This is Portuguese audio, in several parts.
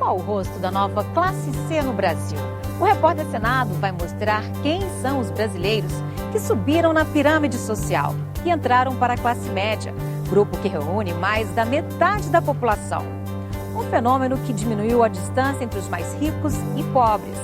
Qual o rosto da nova classe C no Brasil? O Repórter Senado vai mostrar quem são os brasileiros que subiram na pirâmide social e entraram para a classe média, grupo que reúne mais da metade da população. Um fenômeno que diminuiu a distância entre os mais ricos e pobres.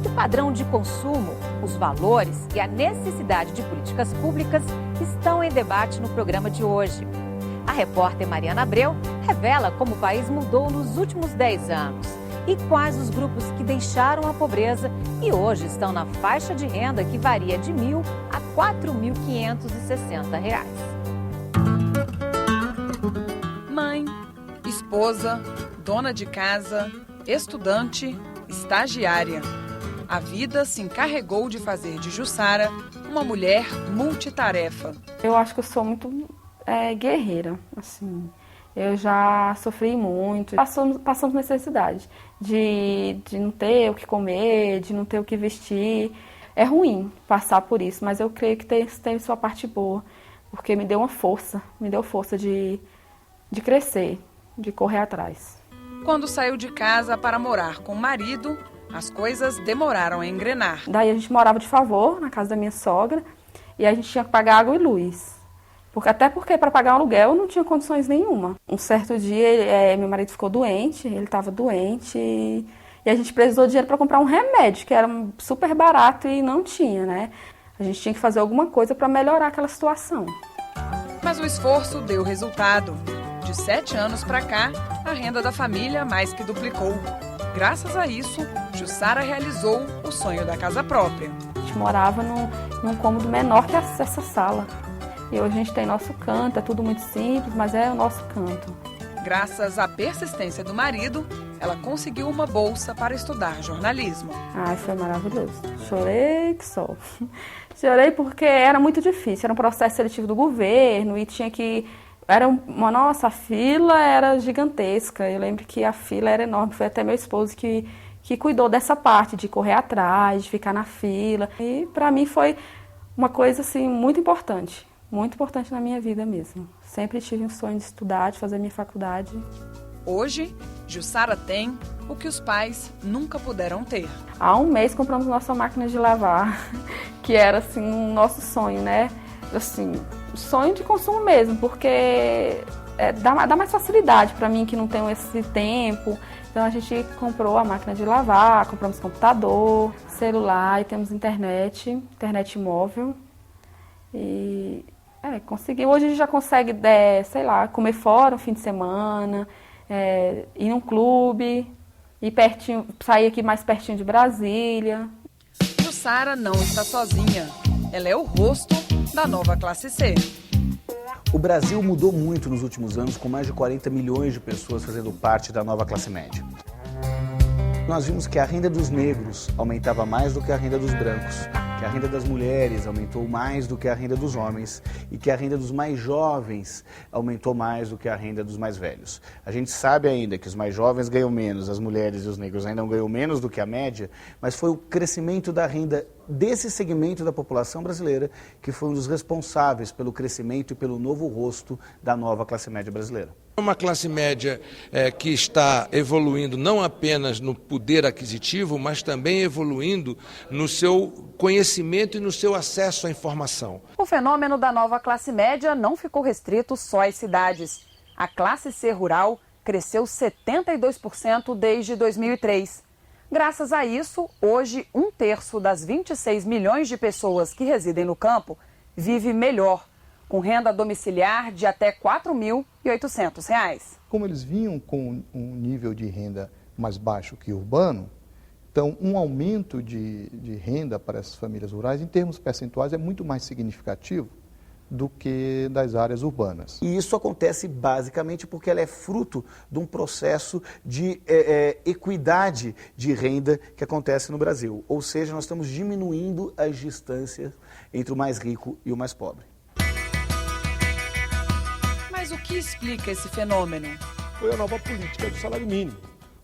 O padrão de consumo, os valores e a necessidade de políticas públicas estão em debate no programa de hoje. A repórter Mariana Abreu revela como o país mudou nos últimos 10 anos e quais os grupos que deixaram a pobreza e hoje estão na faixa de renda que varia de R$ 1.000 a R$ 4.560. Mãe, esposa, dona de casa, estudante, estagiária. A vida se encarregou de fazer de Jussara uma mulher multitarefa. Eu acho que eu sou muito guerreira, assim. Eu já sofri muito, passamos necessidade de não ter o que comer, de não ter o que vestir. É ruim passar por isso, mas eu creio que tem sua parte boa, porque me deu força de crescer, de correr atrás. Quando saiu de casa para morar com o marido, as coisas demoraram a engrenar. Daí a gente morava de favor na casa da minha sogra e a gente tinha que pagar água e luz. Até porque para pagar um aluguel eu não tinha condições nenhuma. Um certo dia meu marido ficou doente, ele estava doente e a gente precisou de dinheiro para comprar um remédio que era super barato e não tinha, né? A gente tinha que fazer alguma coisa para melhorar aquela situação. Mas o esforço deu resultado. De 7 anos para cá, a renda da família mais que duplicou. Graças a isso, Jussara realizou o sonho da casa própria. A gente morava num cômodo menor que essa sala. E hoje a gente tem nosso canto, é tudo muito simples, mas é o nosso canto. Graças à persistência do marido, ela conseguiu uma bolsa para estudar jornalismo. Ai, foi maravilhoso. Chorei que só. Chorei porque era muito difícil, era um processo seletivo do governo e tinha que... Nossa, a fila era gigantesca. Eu lembro que a fila era enorme, foi até meu esposo que cuidou dessa parte, de correr atrás, de ficar na fila. E para mim foi uma coisa assim, muito importante na minha vida mesmo. Sempre tive um sonho de estudar, de fazer minha faculdade. Hoje, Jussara tem o que os pais nunca puderam ter. Há um mês compramos nossa máquina de lavar, que era assim um nosso sonho, né? Assim, sonho de consumo mesmo, porque dá mais facilidade para mim que não tenho esse tempo. Então a gente comprou a máquina de lavar, compramos computador, celular e temos internet móvel. E conseguimos. Hoje a gente já consegue, comer fora no fim de semana, ir num clube, sair aqui mais pertinho de Brasília. Jussara não está sozinha. Ela é o rosto da nova classe C. O Brasil mudou muito nos últimos anos, com mais de 40 milhões de pessoas fazendo parte da nova classe média. Nós vimos que a renda dos negros aumentava mais do que a renda dos brancos, que a renda das mulheres aumentou mais do que a renda dos homens e que a renda dos mais jovens aumentou mais do que a renda dos mais velhos. A gente sabe ainda que os mais jovens ganham menos, as mulheres e os negros ainda ganham menos do que a média, mas foi o crescimento da renda desse segmento da população brasileira que foi um dos responsáveis pelo crescimento e pelo novo rosto da nova classe média brasileira. Uma classe média que está evoluindo não apenas no poder aquisitivo, mas também evoluindo no seu conhecimento e no seu acesso à informação. O fenômeno da nova classe média não ficou restrito só às cidades. A classe C rural cresceu 72% desde 2003. Graças a isso, hoje 1/3 das 26 milhões de pessoas que residem no campo vive melhor, com renda domiciliar de até R$ 4.800. Como eles vinham com um nível de renda mais baixo que o urbano, então um aumento de renda para essas famílias rurais, em termos percentuais, é muito mais significativo do que das áreas urbanas. E isso acontece basicamente porque ela é fruto de um processo de equidade de renda que acontece no Brasil. Ou seja, nós estamos diminuindo as distâncias entre o mais rico e o mais pobre. Mas o que explica esse fenômeno? Foi a nova política do salário mínimo.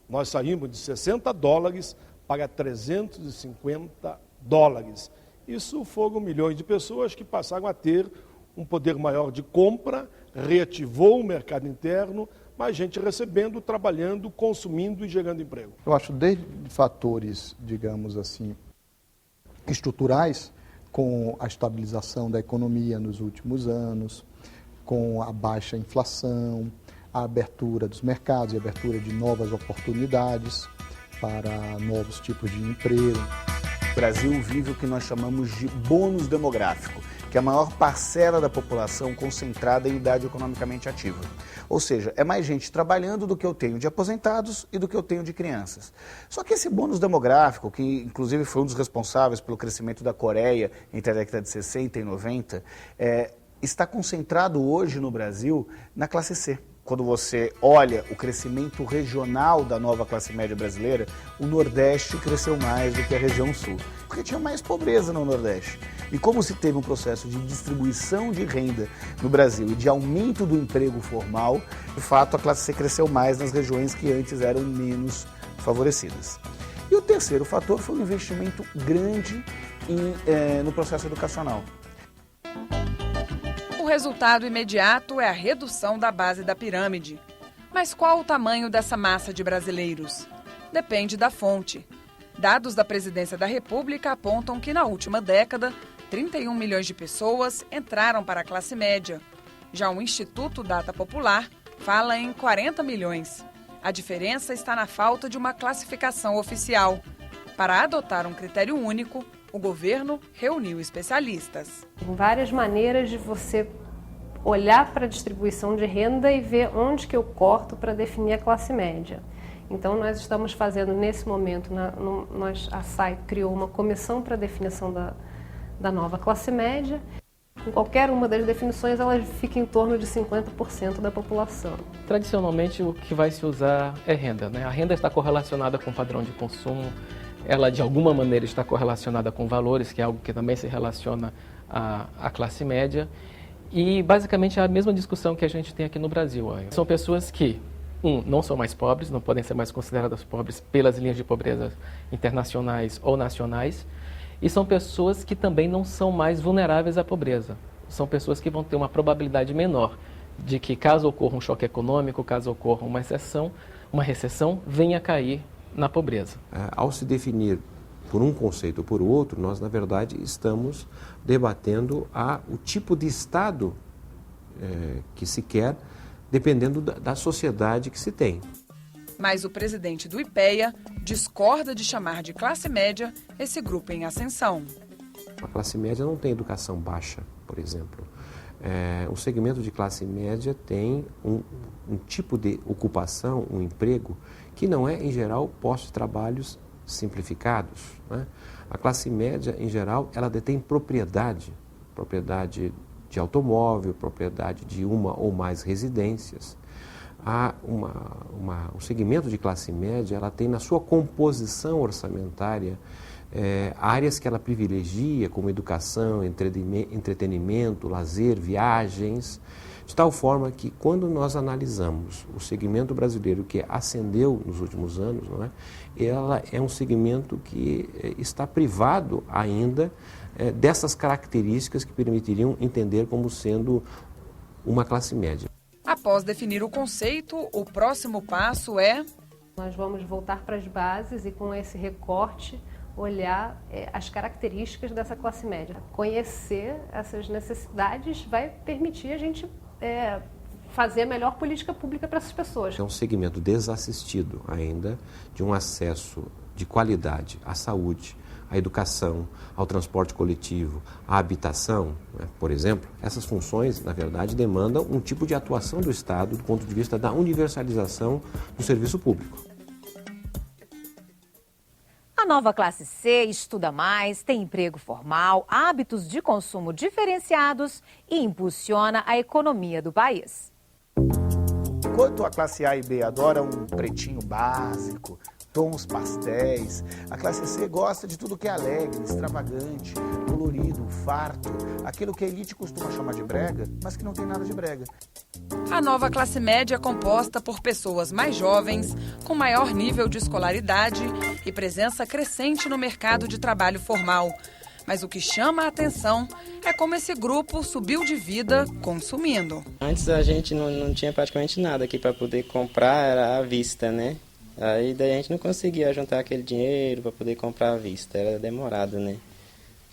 Nós saímos de $60 para $350. Isso foram milhões de pessoas que passaram a ter um poder maior de compra, reativou o mercado interno, mais gente recebendo, trabalhando, consumindo e gerando emprego. Eu acho desde fatores, digamos assim, estruturais, com a estabilização da economia nos últimos anos, com a baixa inflação, a abertura dos mercados e a abertura de novas oportunidades para novos tipos de emprego. O Brasil vive o que nós chamamos de bônus demográfico, que é a maior parcela da população concentrada em idade economicamente ativa. Ou seja, é mais gente trabalhando do que eu tenho de aposentados e do que eu tenho de crianças. Só que esse bônus demográfico, que inclusive foi um dos responsáveis pelo crescimento da Coreia entre a década de 60 e 90, está concentrado hoje no Brasil na classe C. Quando você olha o crescimento regional da nova classe média brasileira, o Nordeste cresceu mais do que a região Sul, porque tinha mais pobreza no Nordeste. E como se teve um processo de distribuição de renda no Brasil e de aumento do emprego formal, de fato a classe C cresceu mais nas regiões que antes eram menos favorecidas. E o terceiro fator foi um investimento grande no processo educacional. O resultado imediato é a redução da base da pirâmide. Mas qual o tamanho dessa massa de brasileiros? Depende da fonte. Dados da Presidência da República apontam que na última década, 31 milhões de pessoas entraram para a classe média. Já o Instituto Data Popular fala em 40 milhões. A diferença está na falta de uma classificação oficial. Para adotar um critério único, o governo reuniu especialistas. Tem várias maneiras de você olhar para a distribuição de renda e ver onde que eu corto para definir a classe média. Então, nós estamos fazendo, nesse momento, a SAI criou uma comissão para a definição da nova classe média. Em qualquer uma das definições, ela fica em torno de 50% da população. Tradicionalmente, o que vai se usar é renda, né? A renda está correlacionada com o padrão de consumo, ela de alguma maneira está correlacionada com valores, que é algo que também se relaciona à classe média. E basicamente é a mesma discussão que a gente tem aqui no Brasil. São pessoas que, não são mais pobres, não podem ser mais consideradas pobres pelas linhas de pobreza internacionais ou nacionais, e são pessoas que também não são mais vulneráveis à pobreza. São pessoas que vão ter uma probabilidade menor de que, caso ocorra um choque econômico, caso ocorra uma recessão, venha a cair na pobreza. Ao se definir por um conceito ou por outro, nós, na verdade, estamos debatendo o tipo de Estado que se quer, dependendo da sociedade que se tem. Mas o presidente do IPEA discorda de chamar de classe média esse grupo em ascensão. A classe média não tem educação baixa, por exemplo. O segmento de classe média tem um tipo de ocupação, um emprego, que não é, em geral, postos de trabalhos simplificados, né? A classe média, em geral, ela detém propriedade de automóvel, propriedade de uma ou mais residências. O segmento de classe média, ela tem na sua composição orçamentária áreas que ela privilegia, como educação, entretenimento, lazer, viagens, de tal forma que, quando nós analisamos o segmento brasileiro que ascendeu nos últimos anos, não é? Ela é um segmento que está privado ainda dessas características que permitiriam entender como sendo uma classe média. Após definir o conceito, o próximo passo é... Nós vamos voltar para as bases e, com esse recorte, olhar as características dessa classe média. Conhecer essas necessidades vai permitir a gente fazer a melhor política pública para essas pessoas. É um segmento desassistido ainda de um acesso de qualidade à saúde, à educação, ao transporte coletivo, à habitação, né? Por exemplo. Essas funções, na verdade, demandam um tipo de atuação do Estado do ponto de vista da universalização do serviço público. A nova classe C estuda mais, tem emprego formal, hábitos de consumo diferenciados e impulsiona a economia do país. Enquanto a classe A e B adora um pretinho básico, tons pastéis, a classe C gosta de tudo que é alegre, extravagante, colorido, farto, aquilo que a elite costuma chamar de brega, mas que não tem nada de brega. A nova classe média é composta por pessoas mais jovens, com maior nível de escolaridade e presença crescente no mercado de trabalho formal. Mas o que chama a atenção é como esse grupo subiu de vida consumindo. Antes a gente não tinha praticamente nada aqui para poder comprar, era à vista, né? Aí daí a gente não conseguia juntar aquele dinheiro para poder comprar à vista, era demorado, né?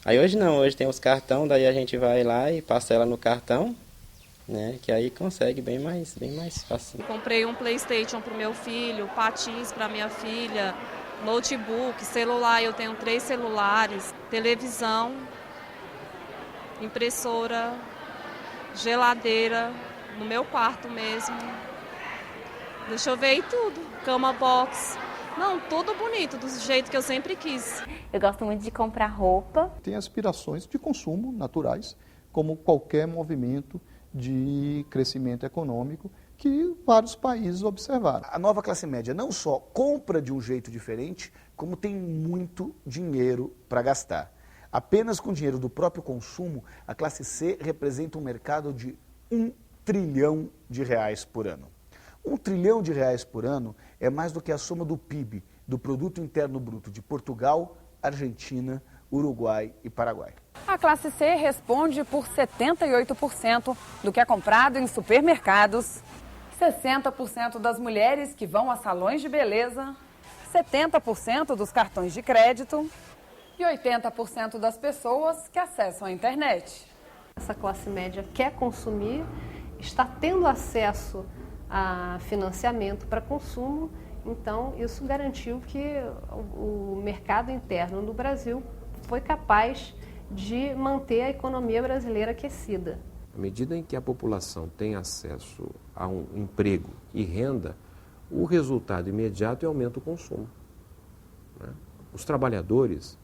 Aí hoje não, hoje tem os cartões, daí a gente vai lá e parcela no cartão, né? Que aí consegue bem mais fácil. Comprei um PlayStation para o meu filho, patins para minha filha, notebook, celular, eu tenho 3 celulares, televisão, impressora, geladeira, no meu quarto mesmo. Deixa eu ver aí tudo, cama box, não, tudo bonito, do jeito que eu sempre quis. Eu gosto muito de comprar roupa. Tem aspirações de consumo naturais, como qualquer movimento de crescimento econômico que vários países observaram. A nova classe média não só compra de um jeito diferente, como tem muito dinheiro para gastar. Apenas com dinheiro do próprio consumo, a classe C representa um mercado de R$1 trilhão por ano. R$1 trilhão por ano é mais do que a soma do PIB, do Produto Interno Bruto de Portugal, Argentina, Uruguai e Paraguai. A classe C responde por 78% do que é comprado em supermercados, 60% das mulheres que vão a salões de beleza, 70% dos cartões de crédito e 80% das pessoas que acessam a internet. Essa classe média quer consumir, está tendo acesso a financiamento para consumo, então isso garantiu que o mercado interno do Brasil foi capaz de manter a economia brasileira aquecida. À medida em que a população tem acesso a um emprego e renda, o resultado imediato é aumento do consumo, né? Os trabalhadores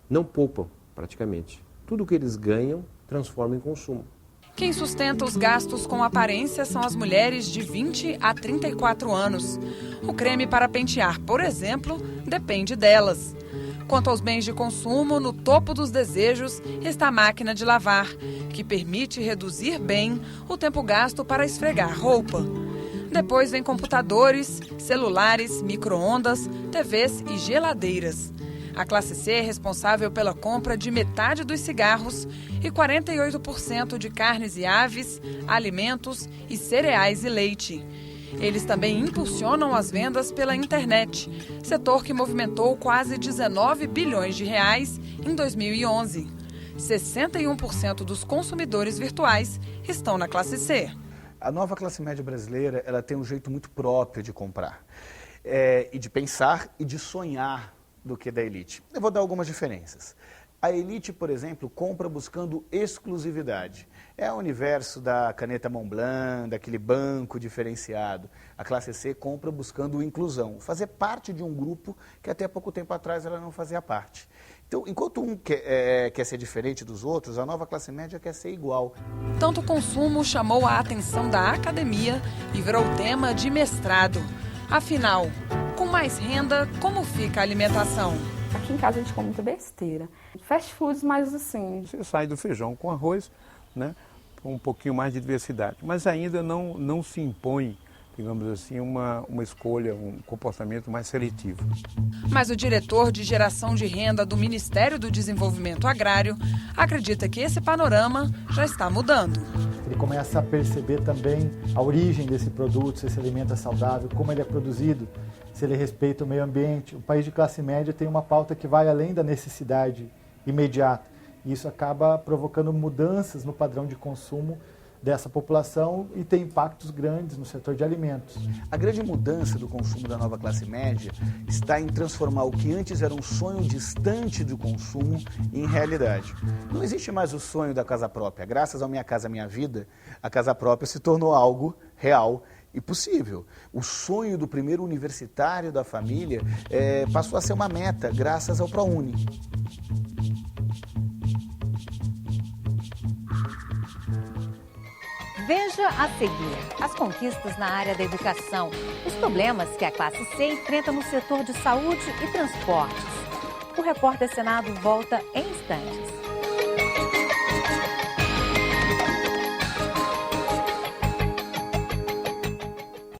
não poupam praticamente. Tudo que eles ganham transforma em consumo. Quem sustenta os gastos com aparência são as mulheres de 20 a 34 anos. O creme para pentear, por exemplo, depende delas. Quanto aos bens de consumo, no topo dos desejos está a máquina de lavar, que permite reduzir bem o tempo gasto para esfregar roupa. Depois vem computadores, celulares, micro-ondas, TVs e geladeiras. A classe C é responsável pela compra de metade dos cigarros e 48% de carnes e aves, alimentos e cereais e leite. Eles também impulsionam as vendas pela internet, setor que movimentou quase 19 bilhões de reais em 2011. 61% dos consumidores virtuais estão na classe C. A nova classe média brasileira, ela tem um jeito muito próprio de comprar, e de pensar e de sonhar do que da elite. Eu vou dar algumas diferenças. A elite, por exemplo, compra buscando exclusividade. É o universo da caneta Montblanc, daquele banco diferenciado. A classe C compra buscando inclusão, fazer parte de um grupo que até pouco tempo atrás ela não fazia parte. Então, enquanto um quer ser diferente dos outros, a nova classe média quer ser igual. Tanto o consumo chamou a atenção da academia e virou tema de mestrado. Afinal, com mais renda, como fica a alimentação? Aqui em casa a gente come muita besteira. Fast foods, mas assim... Você sai do feijão com arroz, né, com um pouquinho mais de diversidade. Mas ainda não se impõe, digamos assim, uma escolha, um comportamento mais seletivo. Mas o diretor de geração de renda do Ministério do Desenvolvimento Agrário acredita que esse panorama já está mudando. Ele começa a perceber também a origem desse produto, se esse alimento é saudável, como ele é produzido, se ele respeita o meio ambiente. O país de classe média tem uma pauta que vai além da necessidade imediata. E isso acaba provocando mudanças no padrão de consumo dessa população e tem impactos grandes no setor de alimentos. A grande mudança do consumo da nova classe média está em transformar o que antes era um sonho distante do consumo em realidade. Não existe mais o sonho da casa própria. Graças ao Minha Casa Minha Vida, a casa própria se tornou algo real e possível. O sonho do primeiro universitário da família passou a ser uma meta, graças ao ProUni. Veja a seguir as conquistas na área da educação, os problemas que a classe C enfrenta no setor de saúde e transportes. O Repórter Senado volta em instantes.